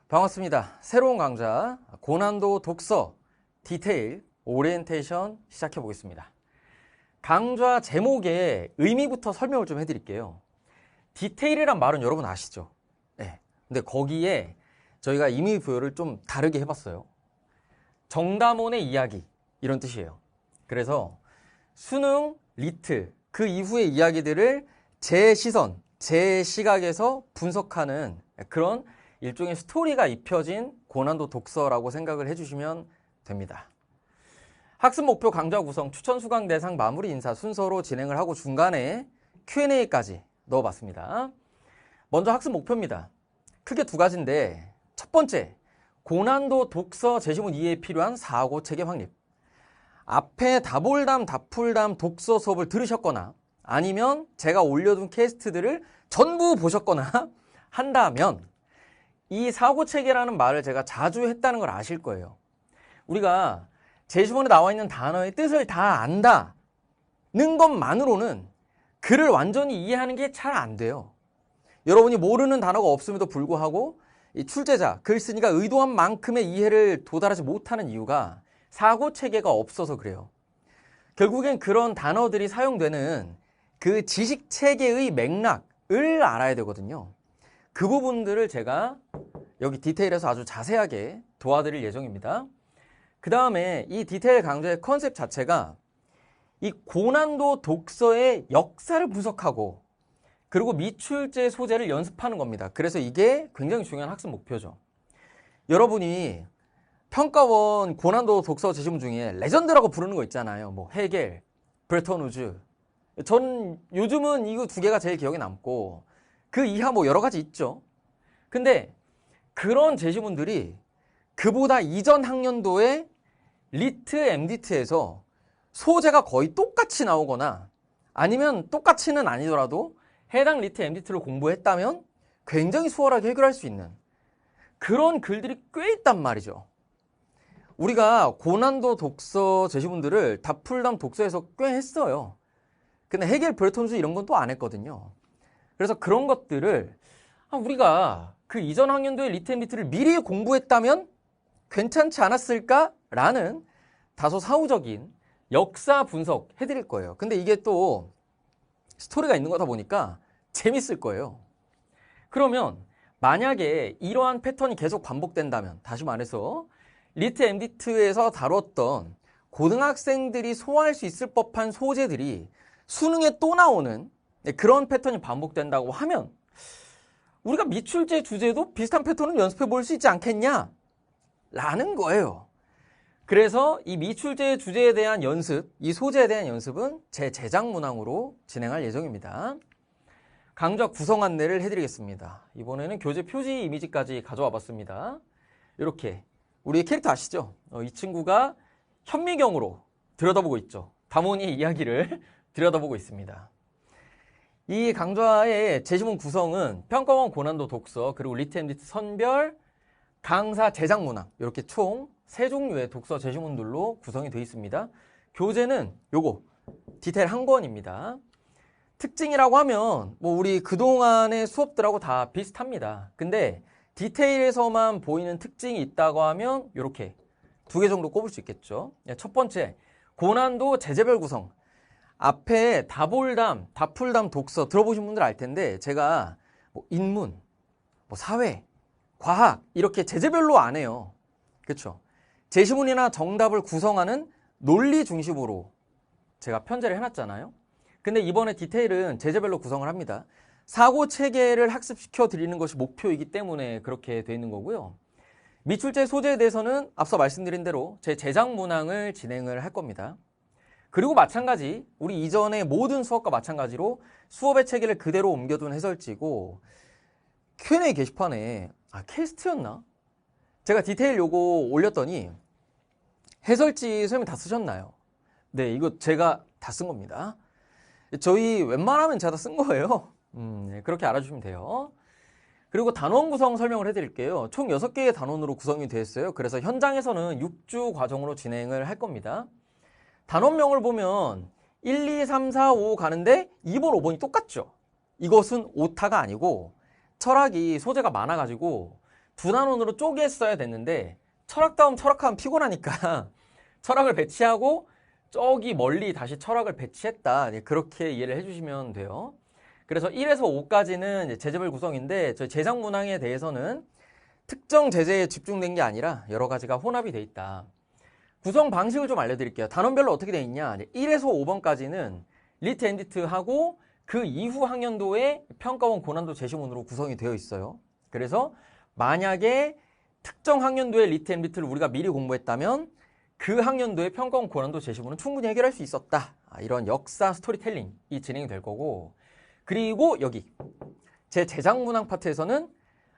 반갑습니다. 새로운 강좌 고난도 독서 디테일 오리엔테이션 시작해 보겠습니다. 강좌 제목의 의미부터 설명을 좀 해드릴게요. 디테일이란 말은 여러분 아시죠? 네. 근데 거기에 저희가 의미 부여를 좀 다르게 해봤어요. 정다몬의 이야기 이런 뜻이에요. 그래서 수능, 리트 그 이후의 이야기들을 제 시선, 제 시각에서 분석하는 그런 일종의 스토리가 입혀진 고난도 독서라고 생각을 해주시면 됩니다. 학습 목표 강좌 구성, 추천 수강 대상 마무리 인사 순서로 진행을 하고 중간에 Q&A까지 넣어봤습니다. 먼저 학습 목표입니다. 크게 두 가지인데 첫 번째, 고난도 독서 제시문 이해에 필요한 사고 체계 확립. 앞에 다볼담, 다풀담 독서 수업을 들으셨거나 아니면 제가 올려둔 캐스트들을 전부 보셨거나 한다면 이 사고체계라는 말을 제가 자주 했다는 걸 아실 거예요. 우리가 제시문에 나와 있는 단어의 뜻을 다 안다는 것만으로는 글을 완전히 이해하는 게 잘 안 돼요. 여러분이 모르는 단어가 없음에도 불구하고 이 출제자, 글쓴이가 의도한 만큼의 이해를 도달하지 못하는 이유가 사고체계가 없어서 그래요. 결국엔 그런 단어들이 사용되는 그 지식체계의 맥락을 알아야 되거든요. 그 부분들을 제가 여기 디테일에서 아주 자세하게 도와드릴 예정입니다. 그 다음에 이 디테일 강좌의 컨셉 자체가 이 고난도 독서의 역사를 분석하고 그리고 미출제 소재를 연습하는 겁니다. 그래서 이게 굉장히 중요한 학습 목표죠. 여러분이 평가원 고난도 독서 제시문 중에 레전드라고 부르는 거 있잖아요. 뭐 헤겔, 브레턴 우즈. 전 요즘은 이거 두 개가 제일 기억에 남고 그 이하 뭐 여러 가지 있죠. 근데 그런 제시문들이 그보다 이전 학년도에 리트, MDT에서 소재가 거의 똑같이 나오거나 아니면 똑같이는 아니더라도 해당 리트, MDT를 공부했다면 굉장히 수월하게 해결할 수 있는 그런 글들이 꽤 있단 말이죠. 우리가 고난도 독서 제시문들을 다풀담 독서에서 꽤 했어요. 근데 헤겔, 브레턴 우즈 이런 건 또 안 했거든요. 그래서 그런 것들을 우리가 그 이전 학년도의 리트 MDT를 미리 공부했다면 괜찮지 않았을까라는 다소 사후적인 역사 분석 해드릴 거예요. 근데 이게 또 스토리가 있는 거다 보니까 재밌을 거예요. 그러면 만약에 이러한 패턴이 계속 반복된다면 다시 말해서 리트 MDT에서 다뤘던 고등학생들이 소화할 수 있을 법한 소재들이 수능에 또 나오는 그런 패턴이 반복된다고 하면 우리가 미출제 주제도 비슷한 패턴을 연습해 볼 수 있지 않겠냐? 라는 거예요. 그래서 이 미출제 주제에 대한 연습, 이 소재에 대한 연습은 제 제작 문항으로 진행할 예정입니다. 강좌 구성 안내를 해드리겠습니다. 이번에는 교재 표지 이미지까지 가져와 봤습니다. 이렇게 우리 캐릭터 아시죠? 이 친구가 현미경으로 들여다보고 있죠. 다몬이의 이야기를 들여다보고 있습니다. 이 강좌의 제시문 구성은 평가원 고난도 독서 그리고 리트 MDT 선별 강사 제작 문항 이렇게 총 3종류의 독서 제시문들로 구성이 되어 있습니다. 교재는 요거 디테일 한 권입니다. 특징이라고 하면 뭐 우리 그동안의 수업들하고 다 비슷합니다. 근데 디테일에서만 보이는 특징이 있다고 하면 이렇게 2개 정도 꼽을 수 있겠죠. 첫 번째, 고난도 제재별 구성. 앞에 다볼담, 다풀담 독서 들어보신 분들 알 텐데 제가 뭐 인문, 뭐 사회, 과학 이렇게 제재별로 안 해요. 그렇죠? 제시문이나 정답을 구성하는 논리 중심으로 제가 편제를 해놨잖아요. 근데 이번에 디테일은 제재별로 구성을 합니다. 사고 체계를 학습시켜 드리는 것이 목표이기 때문에 그렇게 돼 있는 거고요. 미출제 소재에 대해서는 앞서 말씀드린 대로 제 제작 문항을 진행을 할 겁니다. 그리고 마찬가지 우리 이전의 모든 수업과 마찬가지로 수업의 체계를 그대로 옮겨둔 해설지고 Q&A 게시판에 캐스트였나? 제가 디테일 요거 올렸더니 해설지 선생님 다 쓰셨나요? 네, 이거 제가 다 쓴 겁니다. 저희 웬만하면 제가 다 쓴 거예요. 그렇게 알아주시면 돼요. 그리고 단원 구성 설명을 해드릴게요. 총 6개의 단원으로 구성이 되어 있어요. 그래서 현장에서는 6주 과정으로 진행을 할 겁니다. 단원명을 보면 1, 2, 3, 4, 5 가는데 2번, 5번이 똑같죠. 이것은 오타가 아니고 철학이 소재가 많아가지고 두 단원으로 쪼개서야 됐는데 철학다움 철학하면 피곤하니까 철학을 배치하고 저기 멀리 다시 철학을 배치했다. 그렇게 이해를 해주시면 돼요. 그래서 1에서 5까지는 제재별 구성인데 저희 제작문항에 대해서는 특정 제재에 집중된 게 아니라 여러 가지가 혼합이 돼 있다. 구성 방식을 좀 알려드릴게요. 단원별로 어떻게 돼 있냐. 1에서 5번까지는 리트 앤디트하고 그 이후 학년도의 평가원 고난도 제시문으로 구성이 되어 있어요. 그래서 만약에 특정 학년도의 리트 앤디트를 우리가 미리 공부했다면 그 학년도의 평가원 고난도 제시문은 충분히 해결할 수 있었다. 이런 역사 스토리텔링이 진행이 될 거고, 그리고 여기 제 제작문항 파트에서는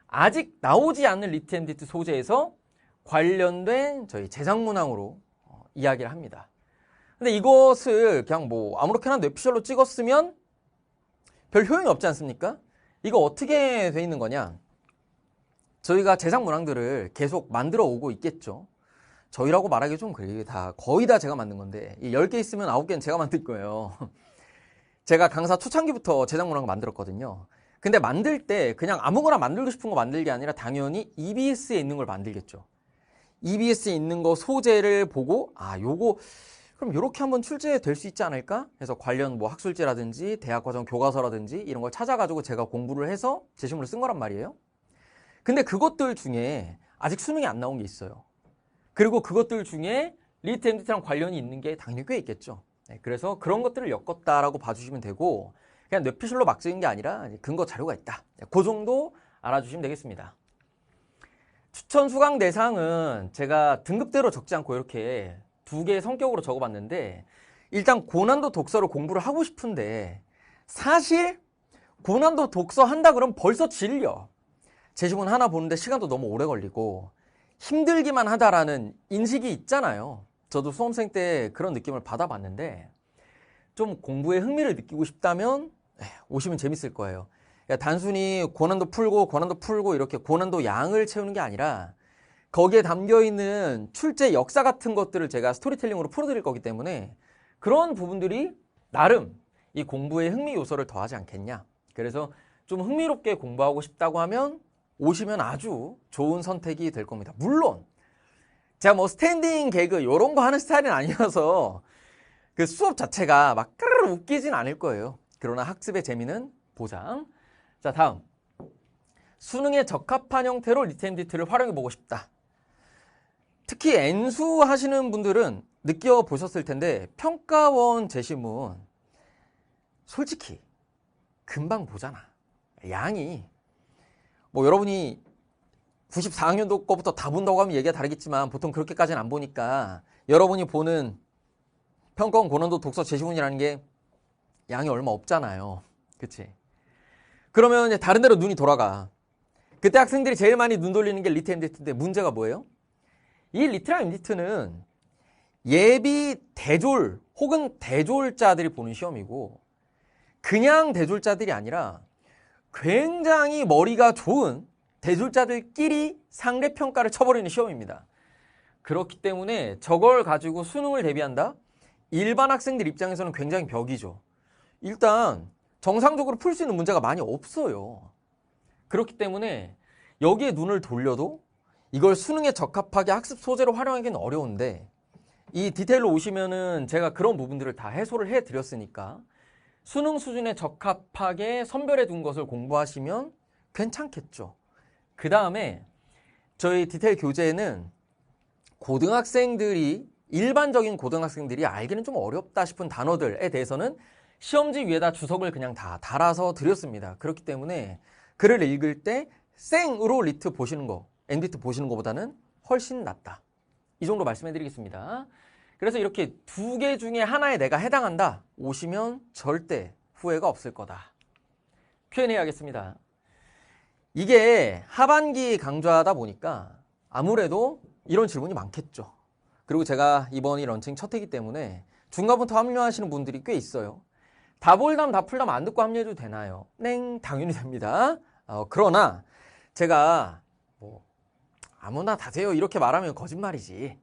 아직 나오지 않는 리트 앤디트 소재에서 관련된 저희 제작문항으로 이야기를 합니다. 근데 이것을 그냥 뭐 아무렇게나 뇌피셜로 찍었으면 별 효용이 없지 않습니까? 이거 어떻게 돼 있는 거냐? 저희가 제작문항들을 계속 만들어 오고 있겠죠. 저희라고 말하기 좀 그래. 거의 다 제가 만든 건데 10개 있으면 9개는 제가 만들 거예요. 제가 강사 초창기부터 제작문항을 만들었거든요. 근데 만들 때 그냥 아무거나 만들고 싶은 거 만들게 아니라 당연히 EBS에 있는 걸 만들겠죠. EBS에 있는 거 소재를 보고 요거 그럼 이렇게 한번 출제될 수 있지 않을까? 해서 관련 뭐 학술지라든지 대학과정 교과서라든지 이런 걸 찾아가지고 제가 공부를 해서 제시문을 쓴 거란 말이에요. 근데 그것들 중에 아직 수능이 안 나온 게 있어요. 그리고 그것들 중에 리트 앤디트랑 관련이 있는 게 당연히 꽤 있겠죠. 그래서 그런 것들을 엮었다라고 봐주시면 되고, 그냥 뇌피셜로 막 쓰인 게 아니라 근거 자료가 있다. 그 정도 알아주시면 되겠습니다. 추천 수강 대상은 제가 등급대로 적지 않고 이렇게 2개의 성격으로 적어봤는데, 일단 고난도 독서를 공부를 하고 싶은데 사실 고난도 독서 한다 그러면 벌써 질려. 제시문 하나 보는데 시간도 너무 오래 걸리고 힘들기만 하다라는 인식이 있잖아요. 저도 수험생 때 그런 느낌을 받아봤는데, 좀 공부에 흥미를 느끼고 싶다면 오시면 재밌을 거예요. 그러니까 단순히 고난도 풀고 이렇게 고난도 양을 채우는 게 아니라 거기에 담겨있는 출제 역사 같은 것들을 제가 스토리텔링으로 풀어드릴 거기 때문에 그런 부분들이 나름 이 공부에 흥미 요소를 더하지 않겠냐. 그래서 좀 흥미롭게 공부하고 싶다고 하면 오시면 아주 좋은 선택이 될 겁니다. 물론 제가 뭐 스탠딩 개그 이런 거 하는 스타일은 아니어서 그 수업 자체가 막 까르르 웃기진 않을 거예요. 그러나 학습의 재미는 보장. 자, 다음. 수능에 적합한 형태로 리트 앤디트를 활용해 보고 싶다. 특히 N수 하시는 분들은 느껴보셨을 텐데 평가원 제시문 솔직히 금방 보잖아. 양이 뭐 여러분이 94학년도 거부터 다 본다고 하면 얘기가 다르겠지만 보통 그렇게까지는 안 보니까 여러분이 보는 평가원 고난도 독서 제시문이라는 게 양이 얼마 없잖아요. 그치? 그러면 이제 다른 데로 눈이 돌아가. 그때 학생들이 제일 많이 눈 돌리는 게 리트 앤디트인데 문제가 뭐예요? 이 리트랑 앤디트는 예비 대졸 혹은 대졸자들이 보는 시험이고, 그냥 대졸자들이 아니라 굉장히 머리가 좋은 대졸자들끼리 상대평가를 쳐버리는 시험입니다. 그렇기 때문에 저걸 가지고 수능을 대비한다? 일반 학생들 입장에서는 굉장히 벽이죠. 일단 정상적으로 풀 수 있는 문제가 많이 없어요. 그렇기 때문에 여기에 눈을 돌려도 이걸 수능에 적합하게 학습 소재로 활용하기는 어려운데, 이 디테일로 오시면은 제가 그런 부분들을 다 해소를 해드렸으니까 수능 수준에 적합하게 선별해 둔 것을 공부하시면 괜찮겠죠. 그 다음에 저희 디테일 교재에는 일반적인 고등학생들이 알기는 좀 어렵다 싶은 단어들에 대해서는 시험지 위에다 주석을 그냥 다 달아서 드렸습니다. 그렇기 때문에 글을 읽을 때 생으로 리트 보시는 거, 앤디트 보시는 것보다는 훨씬 낫다. 이 정도 말씀해 드리겠습니다. 그래서 이렇게 2개 중에 하나에 내가 해당한다 오시면 절대 후회가 없을 거다. Q&A 하겠습니다. 이게 하반기 강좌다 보니까 아무래도 이런 질문이 많겠죠. 그리고 제가 이번이 런칭 첫 해이기 때문에 중간부터 합류하시는 분들이 꽤 있어요. 다볼담 다풀담 안 듣고 합류해도 되나요? 네, 당연히 됩니다. 그러나 제가 뭐 아무나 다 돼요 이렇게 말하면 거짓말이지.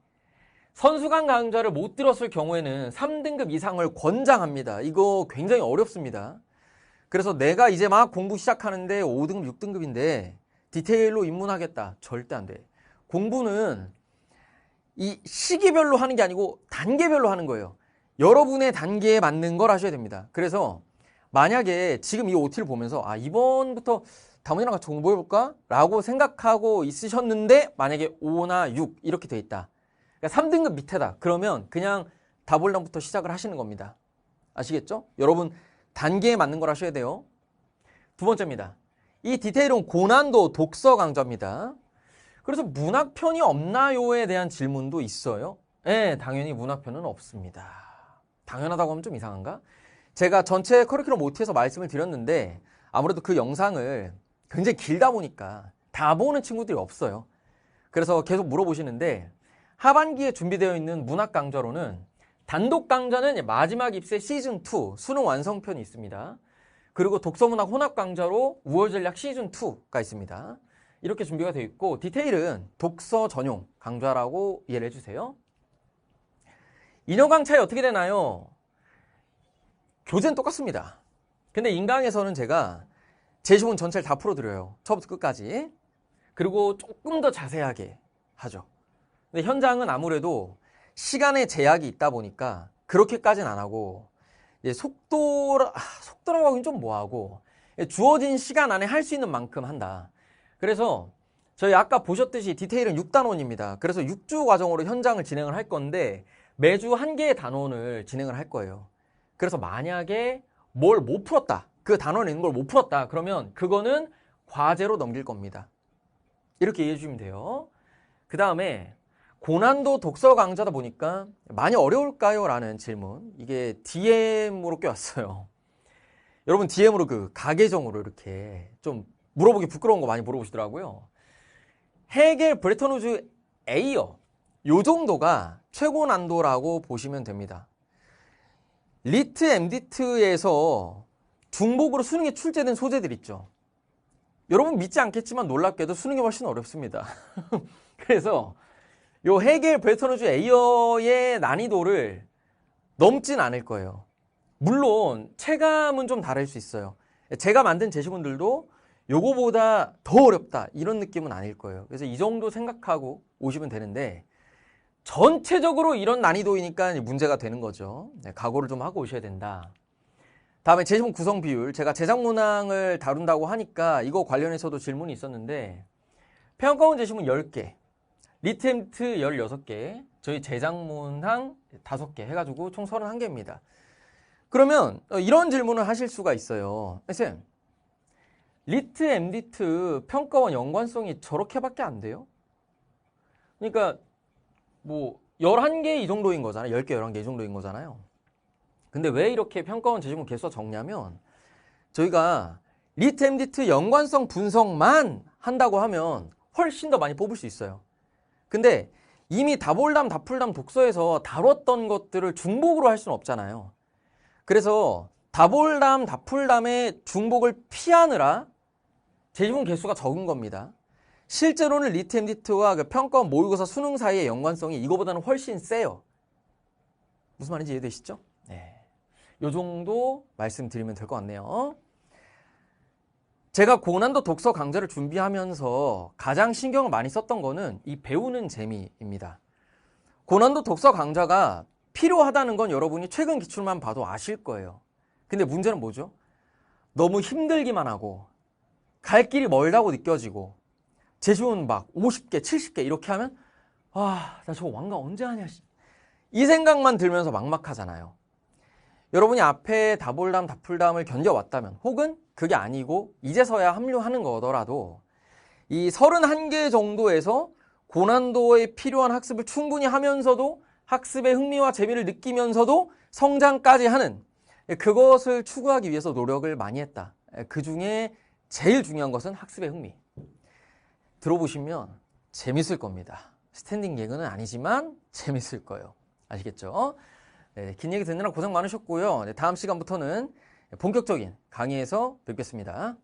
선수강 강좌를 못 들었을 경우에는 3등급 이상을 권장합니다. 이거 굉장히 어렵습니다. 그래서 내가 이제 막 공부 시작하는데 5등급, 6등급인데 디테일로 입문하겠다. 절대 안 돼. 공부는 이 시기별로 하는 게 아니고 단계별로 하는 거예요. 여러분의 단계에 맞는 걸 하셔야 됩니다. 그래서 만약에 지금 이 OT를 보면서 이번부터 다문이랑 같이 공부해볼까? 라고 생각하고 있으셨는데 만약에 5나 6 이렇게 돼 있다. 그러니까 3등급 밑에다. 그러면 그냥 다볼담부터 시작을 하시는 겁니다. 아시겠죠? 여러분 단계에 맞는 걸 하셔야 돼요. 두 번째입니다. 이 디테일은 고난도 독서 강좌입니다. 그래서 문학편이 없나요에 대한 질문도 있어요. 네, 당연히 문학편은 없습니다. 당연하다고 하면 좀 이상한가? 제가 전체 커리큘럼 OT에서 말씀을 드렸는데 아무래도 그 영상을 굉장히 길다 보니까 다 보는 친구들이 없어요. 그래서 계속 물어보시는데 하반기에 준비되어 있는 문학 강좌로는 단독 강좌는 마지막 입세 시즌2 수능 완성편이 있습니다. 그리고 독서문학 혼합 강좌로 우월전략 시즌2가 있습니다. 이렇게 준비가 되어 있고 디테일은 독서 전용 강좌라고 이해를 해주세요. 인허강 차이 어떻게 되나요? 교재는 똑같습니다. 근데 인강에서는 제가 제시문 전체를 다 풀어드려요. 처음부터 끝까지. 그리고 조금 더 자세하게 하죠. 근데 현장은 아무래도 시간에 제약이 있다 보니까 그렇게까지는 안 하고 속도라고 하긴 좀 뭐하고 주어진 시간 안에 할 수 있는 만큼 한다. 그래서 저희 아까 보셨듯이 디테일은 6단원입니다. 그래서 6주 과정으로 현장을 진행을 할 건데 매주 한 개의 단원을 진행을 할 거예요. 그래서 만약에 뭘 못 풀었다. 그 단원에 있는 걸 못 풀었다. 그러면 그거는 과제로 넘길 겁니다. 이렇게 이해해 주시면 돼요. 그 다음에 고난도 독서 강좌다 보니까 많이 어려울까요? 라는 질문. 이게 DM으로 껴왔어요. 여러분 DM으로 그 가계정으로 이렇게 좀 물어보기 부끄러운 거 많이 물어보시더라고요. 헤겔 브레턴우즈 A어 요 정도가 최고 난도라고 보시면 됩니다. 리트 MDT에서 중복으로 수능에 출제된 소재들 있죠. 여러분 믿지 않겠지만 놀랍게도 수능이 훨씬 어렵습니다. 그래서 요 헤겔 브레턴우즈 A어의 난이도를 넘진 않을 거예요. 물론 체감은 좀 다를 수 있어요. 제가 만든 제시문들도 요거보다 더 어렵다 이런 느낌은 아닐 거예요. 그래서 이 정도 생각하고 오시면 되는데 전체적으로 이런 난이도이니까 문제가 되는 거죠. 각오를 좀 하고 오셔야 된다. 다음에 제시문 구성 비율. 제가 제작문항을 다룬다고 하니까 이거 관련해서도 질문이 있었는데 평가원 제시문 10개, 리트엠트 16개, 저희 제작문항 5개 해가지고 총 31개입니다. 그러면 이런 질문을 하실 수가 있어요. 쌤, 리트, MDT 평가원 연관성이 저렇게밖에 안 돼요? 그러니까 뭐 11개 이 정도인 거잖아요. 10개, 11개 이 정도인 거잖아요. 근데 왜 이렇게 평가원 제시문 개수가 적냐면 저희가 리트, MDT 연관성 분석만 한다고 하면 훨씬 더 많이 뽑을 수 있어요. 근데 이미 다볼담, 다풀담 독서에서 다뤘던 것들을 중복으로 할 수는 없잖아요. 그래서 다볼담, 다풀담의 중복을 피하느라 제시문 개수가 적은 겁니다. 실제로는 리트, MDT와 그 평가원 모의고사 수능 사이의 연관성이 이거보다는 훨씬 세요. 무슨 말인지 이해되시죠? 네. 요 정도 말씀드리면 될 것 같네요. 제가 고난도 독서 강좌를 준비하면서 가장 신경을 많이 썼던 거는 이 배우는 재미입니다. 고난도 독서 강좌가 필요하다는 건 여러분이 최근 기출만 봐도 아실 거예요. 근데 문제는 뭐죠? 너무 힘들기만 하고 갈 길이 멀다고 느껴지고 제시문 막 50개, 70개 이렇게 하면 나 저거 완강 언제 하냐 이 생각만 들면서 막막하잖아요. 여러분이 앞에 다볼담, 다풀담을 견뎌왔다면 혹은 그게 아니고 이제서야 합류하는 거더라도 이 31개 정도에서 고난도에 필요한 학습을 충분히 하면서도 학습의 흥미와 재미를 느끼면서도 성장까지 하는 그것을 추구하기 위해서 노력을 많이 했다. 그 중에 제일 중요한 것은 학습의 흥미. 들어보시면 재밌을 겁니다. 스탠딩 개그는 아니지만 재밌을 거예요. 아시겠죠? 네, 긴 얘기 듣느라 고생 많으셨고요. 다음 시간부터는 본격적인 강의에서 뵙겠습니다.